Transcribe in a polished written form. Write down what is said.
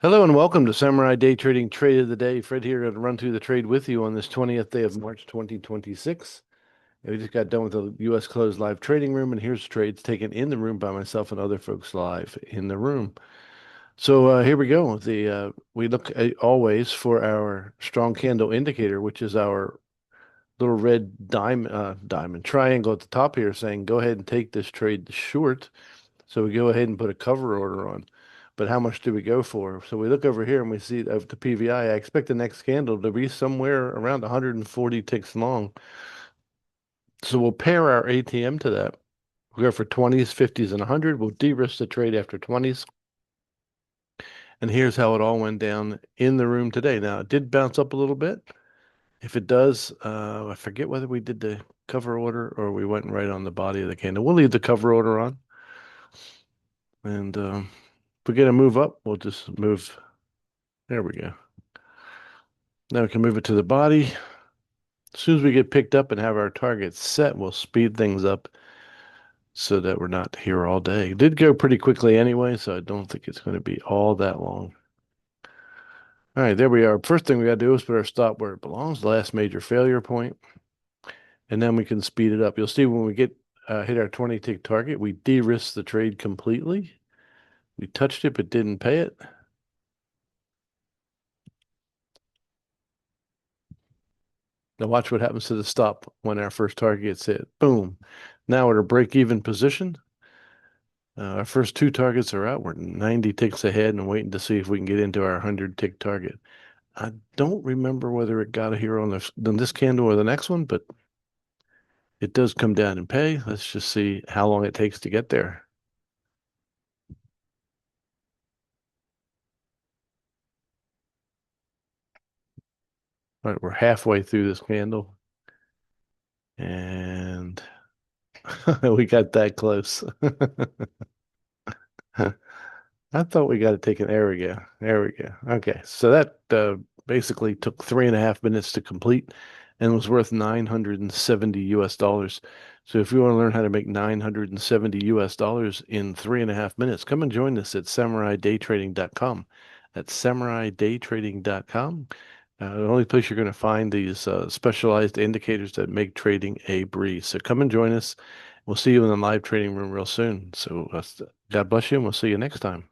Hello and welcome to Samurai Day Trading Trade of the Day. Fred here to run through the trade with you on this 20th day of March 2026. We just got done with the U.S. closed live trading room, and here's trades taken in the room by myself and other folks live in the room. So here we go. We look always for our strong candle indicator, which is our little red diamond triangle at the top here saying go ahead and take this trade short. So we go ahead and put a cover order on. But how much do we go for? So we look over here and we see of the PVI. I expect the next candle to be somewhere around 140 ticks long. So we'll pair our ATM to that. We'll go for 20s, 50s, and 100. We'll de-risk the trade after 20s. And here's how it all went down in the room today. Now, it did bounce up a little bit. If it does, I forget whether we did the cover order or we went right on the body of the candle. We'll leave the cover order on. And if we're going to move up, we'll just move. There we go. Now we can move it to the body. As soon as we get picked up and have our targets set, we'll speed things up so that we're not here all day. It did go pretty quickly anyway, so I don't think it's going to be all that long. All right, there we are. First thing we got to do is put our stop where it belongs, the last major failure point, and then we can speed it up. You'll see when we get hit our 20-tick target, we de-risk the trade completely. We touched it but didn't pay it. Now watch what happens to the stop when our first target gets hit. Boom. Now at a break-even position. Our first two targets are out. We're 90 ticks ahead and waiting to see if we can get into our 100-tick target. I don't remember whether it got here on this candle or the next one, but it does come down and pay. Let's just see how long it takes to get there. All right, we're halfway through this candle, and we got that close. I thought we got to take an. There we go. There we go. Okay, so that basically took 3.5 minutes to complete and was worth 970 US dollars. So if you want to learn how to make 970 US dollars in 3.5 minutes, come and join us at SamuraiDayTrading.com. That's SamuraiDayTrading.com. The only place you're going to find these specialized indicators that make trading a breeze. So come and join us. We'll see you in the live trading room real soon. So God bless you, and we'll see you next time.